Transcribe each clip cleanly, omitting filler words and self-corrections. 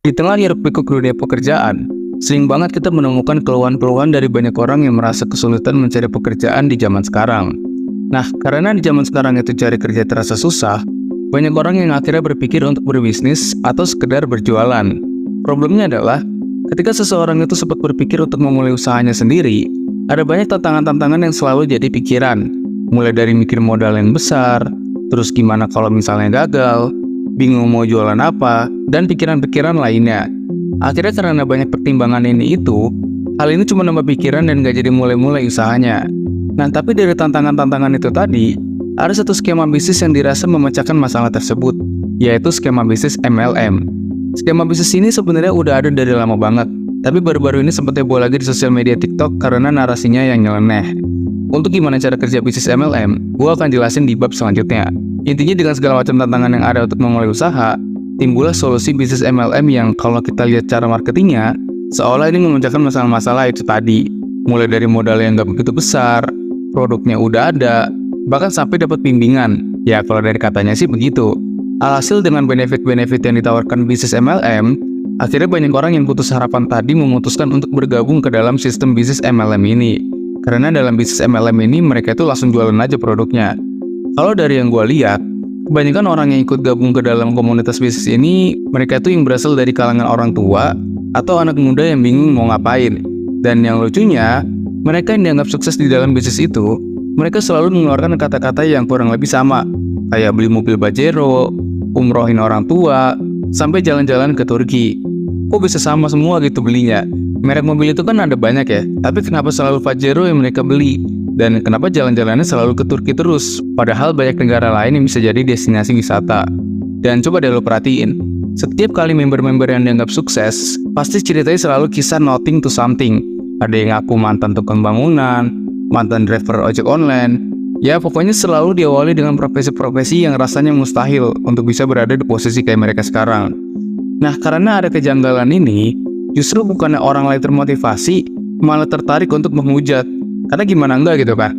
Di tengah hiruk-pikuk dunia pekerjaan, sering banget kita menemukan keluhan-keluhan dari banyak orang yang merasa kesulitan mencari pekerjaan di zaman sekarang. Nah, karena di zaman sekarang itu cari kerja terasa susah, banyak orang yang akhirnya berpikir untuk berbisnis atau sekedar berjualan. Problemnya adalah, ketika seseorang itu sempat berpikir untuk memulai usahanya sendiri, ada banyak tantangan-tantangan yang selalu jadi pikiran. Mulai dari mikir modal yang besar, terus gimana kalau misalnya gagal, bingung mau jualan apa, dan pikiran-pikiran lainnya. Akhirnya karena banyak pertimbangan ini itu, hal ini cuma nambah pikiran dan gak jadi mulai-mulai usahanya. Nah, tapi dari tantangan-tantangan itu tadi, ada satu skema bisnis yang dirasa memecahkan masalah tersebut, yaitu skema bisnis MLM. Skema bisnis ini sebenarnya udah ada dari lama banget, tapi baru-baru ini sempat heboh lagi di sosial media TikTok karena narasinya yang nyeleneh. Untuk gimana cara kerja bisnis MLM, gue akan jelasin di bab selanjutnya. Intinya dengan segala macam tantangan yang ada untuk memulai usaha, timbullah solusi bisnis MLM yang kalau kita lihat cara marketingnya, seolah ini memecahkan masalah-masalah itu tadi. Mulai dari modal yang gak begitu besar, produknya udah ada, bahkan sampai dapat bimbingan. Ya kalau dari katanya sih begitu. Alhasil dengan benefit-benefit yang ditawarkan bisnis MLM, akhirnya banyak orang yang putus harapan tadi memutuskan untuk bergabung ke dalam sistem bisnis MLM ini. Karena dalam bisnis MLM ini mereka itu langsung jualan aja produknya. Kalau dari yang gue lihat, kebanyakan orang yang ikut gabung ke dalam komunitas bisnis ini, mereka itu yang berasal dari kalangan orang tua atau anak muda yang bingung mau ngapain. Dan yang lucunya, mereka yang dianggap sukses di dalam bisnis itu, mereka selalu mengeluarkan kata-kata yang kurang lebih sama, kayak beli mobil Pajero, umrohin orang tua, sampai jalan-jalan ke Turki. Kok bisa sama semua gitu belinya? Merek mobil itu kan ada banyak ya, tapi kenapa selalu Pajero yang mereka beli? Dan kenapa jalan-jalannya selalu ke Turki terus? Padahal banyak negara lain yang bisa jadi destinasi wisata. Dan coba deh lo perhatiin, setiap kali member-member yang dianggap sukses, pasti ceritanya selalu kisah nothing to something. Ada yang ngaku mantan tukang bangunan, mantan driver ojek online. Ya pokoknya selalu diawali dengan profesi-profesi yang rasanya mustahil untuk bisa berada di posisi kayak mereka sekarang. Nah karena ada kejanggalan ini, justru bukannya orang lain termotivasi, malah tertarik untuk menghujat. Karena gimana enggak gitu kan?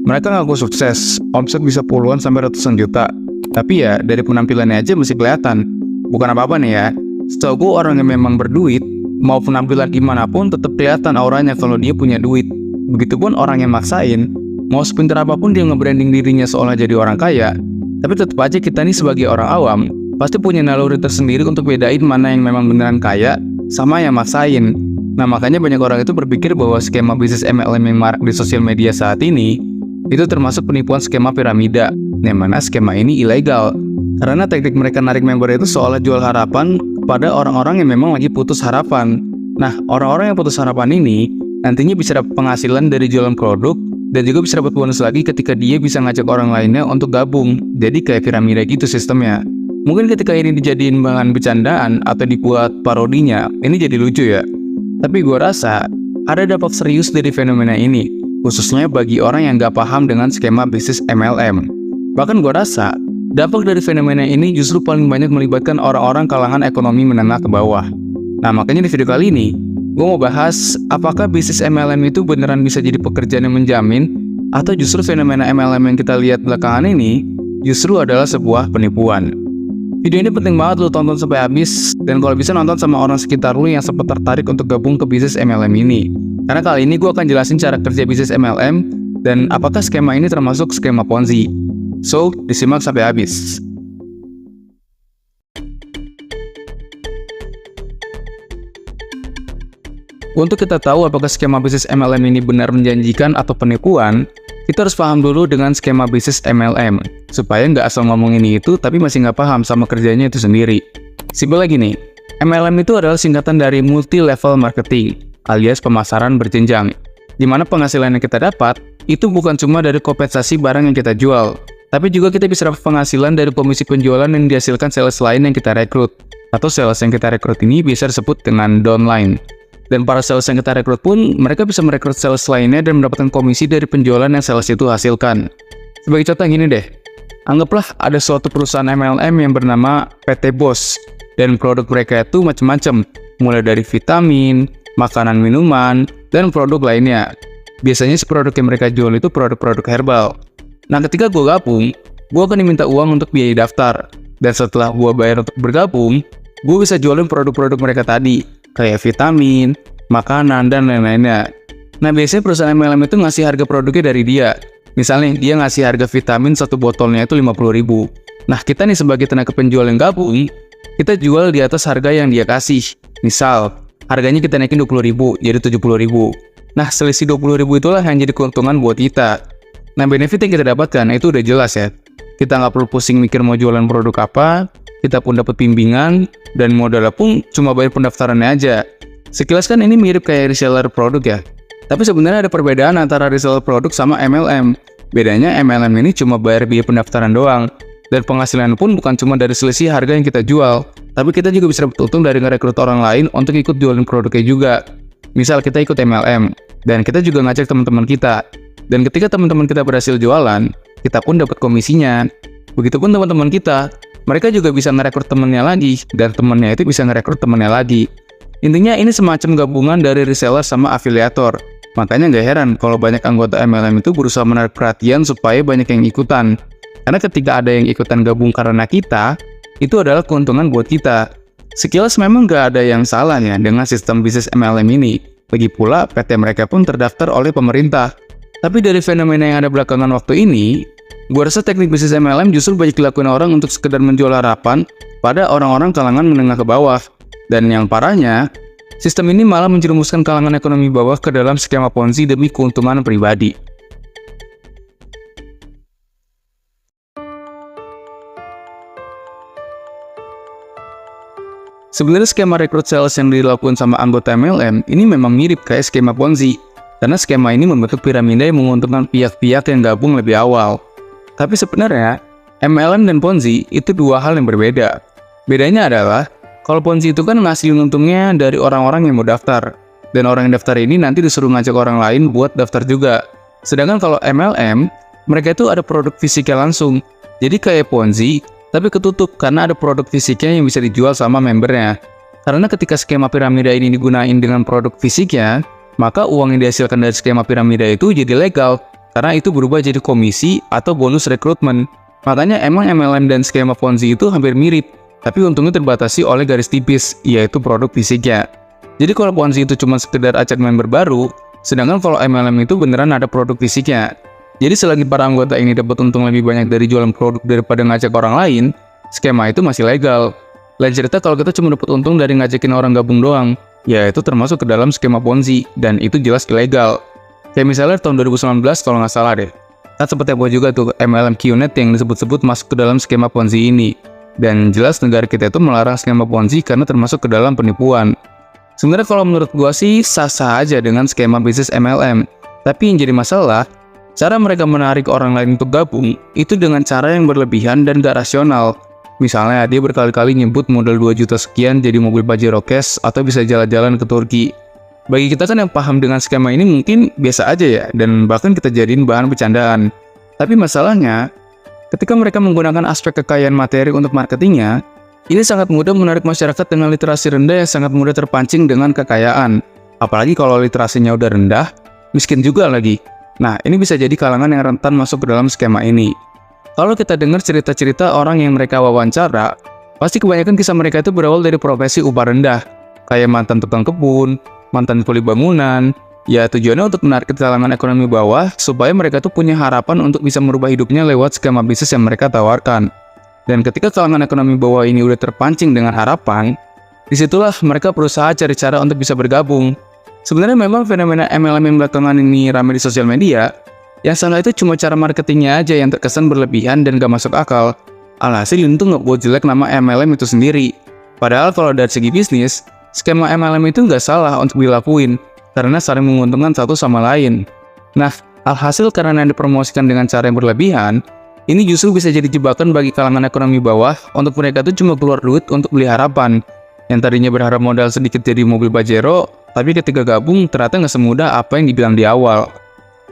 Mereka ngaku sukses, omset bisa puluhan sampai ratusan juta. Tapi ya dari penampilannya aja masih kelihatan. Bukan apa-apa nih ya, setahu gue orang yang memang berduit, mau penampilan gimana pun tetap kelihatan auranya kalau dia punya duit. Begitupun orang yang maksain, mau sepintar apapun dia nge-branding dirinya seolah jadi orang kaya, tapi tetap aja kita nih sebagai orang awam, pasti punya naluri tersendiri untuk bedain mana yang memang beneran kaya, sama yang maksain. Nah makanya banyak orang itu berpikir bahwa skema bisnis MLM yang marak di sosial media saat ini itu termasuk penipuan skema piramida, yang mana skema ini ilegal. Karena teknik mereka narik member itu seolah jual harapan kepada orang-orang yang memang lagi putus harapan. Nah orang-orang yang putus harapan ini nantinya bisa dapat penghasilan dari jualan produk dan juga bisa dapat bonus lagi ketika dia bisa ngajak orang lainnya untuk gabung. Jadi kayak piramida gitu sistemnya. Mungkin ketika ini dijadiin bahan bercandaan atau dibuat parodinya, ini jadi lucu ya. Tapi gue rasa ada dampak serius dari fenomena ini, khususnya bagi orang yang gak paham dengan skema bisnis MLM. Bahkan gue rasa dampak dari fenomena ini justru paling banyak melibatkan orang-orang kalangan ekonomi menengah ke bawah. Nah makanya di video kali ini, gue mau bahas apakah bisnis MLM itu beneran bisa jadi pekerjaan yang menjamin, atau justru fenomena MLM yang kita lihat belakangan ini justru adalah sebuah penipuan. Video ini penting banget lo tonton sampai habis, dan kalau bisa nonton sama orang sekitar lo yang sempat tertarik untuk gabung ke bisnis MLM ini. Karena kali ini gue akan jelasin cara kerja bisnis MLM, dan apakah skema ini termasuk skema Ponzi. So, disimak sampai habis. Untuk kita tahu apakah skema bisnis MLM ini benar menjanjikan atau penipuan, kita harus paham dulu dengan skema bisnis MLM, supaya nggak asal ngomong ini itu tapi masih nggak paham sama kerjanya itu sendiri. Simpel lagi nih, MLM itu adalah singkatan dari multi-level marketing, alias pemasaran berjenjang, di mana penghasilan yang kita dapat itu bukan cuma dari kompensasi barang yang kita jual, tapi juga kita bisa dapat penghasilan dari komisi penjualan yang dihasilkan sales lain yang kita rekrut, atau sales yang kita rekrut ini bisa disebut dengan downline. Dan para sales yang kita rekrut pun, mereka bisa merekrut sales lainnya dan mendapatkan komisi dari penjualan yang sales itu hasilkan. Sebagai contoh gini deh, anggaplah ada suatu perusahaan MLM yang bernama PT Bos, dan produk mereka itu macam-macam, mulai dari vitamin, makanan minuman, dan produk lainnya. Biasanya si produk yang mereka jual itu produk-produk herbal. Nah ketika gue gabung, gue akan diminta uang untuk biaya daftar, dan setelah gue bayar untuk bergabung, gue bisa jualin produk-produk mereka tadi, kayak vitamin, makanan, dan lain-lainnya. Nah, biasanya perusahaan MLM itu ngasih harga produknya dari dia. Misalnya, dia ngasih harga vitamin satu botolnya itu 50.000. Nah, kita nih sebagai tenaga penjual yang gabung, kita jual di atas harga yang dia kasih. Misal, harganya kita naikin 20.000, jadi 70.000. Nah, selisih 20.000 itulah yang jadi keuntungan buat kita. Nah, benefit yang kita dapatkan itu udah jelas ya. Kita nggak perlu pusing mikir mau jualan produk apa, kita pun dapat bimbingan, dan modalnya pun cuma bayar pendaftarannya aja. Sekilas kan ini mirip kayak reseller produk ya. Tapi sebenarnya ada perbedaan antara reseller produk sama MLM. Bedanya MLM ini cuma bayar biaya pendaftaran doang. Dan penghasilan pun bukan cuma dari selisih harga yang kita jual, tapi kita juga bisa dapat untung dari ngerekrut orang lain untuk ikut jualin produknya juga. Misal kita ikut MLM, dan kita juga ngajak teman-teman kita. Dan ketika teman-teman kita berhasil jualan, kita pun dapat komisinya. Begitupun teman-teman kita, mereka juga bisa ngerekrut temennya lagi, dan temennya itu bisa ngerekrut temennya lagi. Intinya ini semacam gabungan dari reseller sama afiliator. Makanya nggak heran kalau banyak anggota MLM itu berusaha menarik perhatian supaya banyak yang ikutan. Karena ketika ada yang ikutan gabung karena kita, itu adalah keuntungan buat kita. Sekilas memang nggak ada yang salah ya dengan sistem bisnis MLM ini. Lagi pula PT mereka pun terdaftar oleh pemerintah. Tapi dari fenomena yang ada belakangan waktu ini, gue rasa teknik bisnis MLM justru banyak dilakukan orang untuk sekedar menjual harapan pada orang-orang kalangan menengah ke bawah. Dan yang parahnya, sistem ini malah menjerumuskan kalangan ekonomi bawah ke dalam skema Ponzi demi keuntungan pribadi. Sebenarnya skema rekrut sales yang dilakukan sama anggota MLM ini memang mirip kayak skema Ponzi, karena skema ini membentuk piramida yang menguntungkan pihak-pihak yang gabung lebih awal. Tapi sebenarnya, MLM dan Ponzi itu dua hal yang berbeda. Bedanya adalah, kalau Ponzi itu kan ngasilin untungnya dari orang-orang yang mau daftar, dan orang yang daftar ini nanti disuruh ngajak orang lain buat daftar juga. Sedangkan kalau MLM, mereka itu ada produk fisiknya langsung, jadi kayak Ponzi, tapi ketutup karena ada produk fisiknya yang bisa dijual sama membernya. Karena ketika skema piramida ini digunain dengan produk fisiknya, maka uang yang dihasilkan dari skema piramida itu jadi legal, karena itu berubah jadi komisi atau bonus rekrutmen. Makanya emang MLM dan skema Ponzi itu hampir mirip, tapi untungnya terbatasi oleh garis tipis, yaitu produk fisiknya. Jadi kalau Ponzi itu cuma sekedar acak member baru, sedangkan kalau MLM itu beneran ada produk fisiknya. Jadi selagi para anggota ini dapat untung lebih banyak dari jualan produk daripada ngajak orang lain, skema itu masih legal. Lain cerita kalau kita cuma dapat untung dari ngajakin orang gabung doang, ya itu termasuk ke dalam skema Ponzi, dan itu jelas ilegal. Kayak misalnya tahun 2019 kalau nggak salah deh, kan sempat heboh juga tuh MLM QNet yang disebut-sebut masuk ke dalam skema Ponzi ini. Dan jelas negara kita itu melarang skema Ponzi karena termasuk ke dalam penipuan. Sebenarnya kalau menurut gua sih sah-sah aja dengan skema bisnis MLM, tapi yang jadi masalah, cara mereka menarik orang lain untuk gabung itu dengan cara yang berlebihan dan gak rasional. Misalnya dia berkali-kali nyebut modal 2 juta sekian jadi mobil Pajero cash atau bisa jalan-jalan ke Turki. Bagi kita kan yang paham dengan skema ini mungkin biasa aja ya, dan bahkan kita jadiin bahan bercandaan. Tapi masalahnya, ketika mereka menggunakan aspek kekayaan materi untuk marketingnya, ini sangat mudah menarik masyarakat dengan literasi rendah yang sangat mudah terpancing dengan kekayaan. Apalagi kalau literasinya udah rendah, miskin juga lagi. Nah, ini bisa jadi kalangan yang rentan masuk ke dalam skema ini. Kalau kita dengar cerita-cerita orang yang mereka wawancara, pasti kebanyakan kisah mereka itu berawal dari profesi upah rendah, kayak mantan tukang kebun, mantan kuli bangunan. Ya, tujuannya untuk menarik ke kalangan ekonomi bawah, supaya mereka tuh punya harapan untuk bisa merubah hidupnya lewat skema bisnis yang mereka tawarkan. Dan ketika kalangan ekonomi bawah ini udah terpancing dengan harapan, disitulah mereka berusaha cari cara untuk bisa bergabung. Sebenarnya memang fenomena MLM yang belakangan ini ramai di sosial media, yang salah itu cuma cara marketingnya aja yang terkesan berlebihan dan gak masuk akal. Alhasil itu nggak buat jelek nama MLM itu sendiri. Padahal kalau dari segi bisnis, skema MLM itu nggak salah untuk dilakuin, karena saling menguntungkan satu sama lain. Nah, alhasil karena yang dipromosikan dengan cara yang berlebihan, ini justru bisa jadi jebakan bagi kalangan ekonomi bawah untuk mereka tuh cuma keluar duit untuk beli harapan. Yang tadinya berharap modal sedikit jadi mobil Pajero, tapi ketika gabung ternyata nggak semudah apa yang dibilang di awal.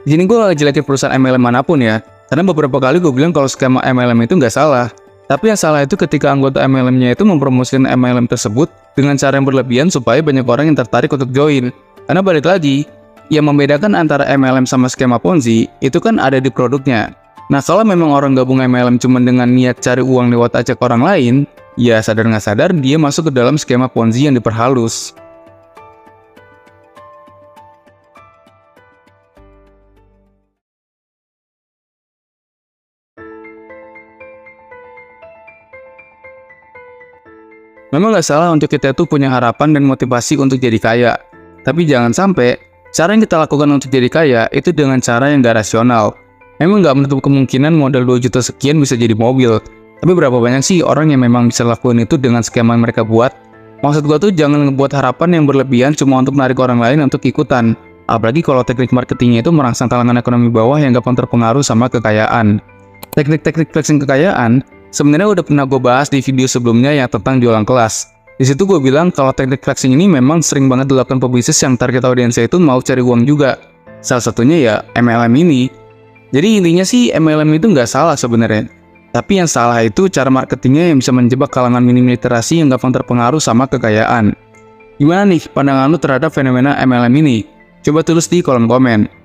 Di sini gue gak jelekin perusahaan MLM manapun ya, karena beberapa kali gue bilang kalau skema MLM itu nggak salah. Tapi yang salah itu ketika anggota MLM-nya itu mempromosikan MLM tersebut dengan cara yang berlebihan supaya banyak orang yang tertarik untuk join. Karena balik lagi, yang membedakan antara MLM sama skema Ponzi itu kan ada di produknya. Nah, kalau memang orang gabung MLM cuma dengan niat cari uang lewat acak orang lain, ya sadar nggak sadar dia masuk ke dalam skema Ponzi yang diperhalus. Memang nggak salah untuk kita tuh punya harapan dan motivasi untuk jadi kaya. Tapi jangan sampai cara yang kita lakukan untuk jadi kaya itu dengan cara yang nggak rasional. Memang nggak menutup kemungkinan modal 2 juta sekian bisa jadi mobil. Tapi berapa banyak sih orang yang memang bisa lakukan itu dengan skema yang mereka buat? Maksud gua tuh jangan ngebuat harapan yang berlebihan cuma untuk menarik orang lain untuk ikutan. Apalagi kalau teknik marketingnya itu merangsang kalangan ekonomi bawah yang gampang terpengaruh sama kekayaan. Teknik-teknik flexing kekayaan sebenarnya udah pernah gue bahas di video sebelumnya yang tentang jualan kelas. Di situ gue bilang kalau teknik flexing ini memang sering banget dilakukan pebisnis yang target audiensnya itu mau cari uang juga. Salah satunya ya MLM ini. Jadi intinya sih MLM itu nggak salah sebenarnya. Tapi yang salah itu cara marketingnya yang bisa menjebak kalangan minim literasi yang gampang terpengaruh sama kekayaan. Gimana nih pandangan lu terhadap fenomena MLM ini? Coba tulis di kolom komen.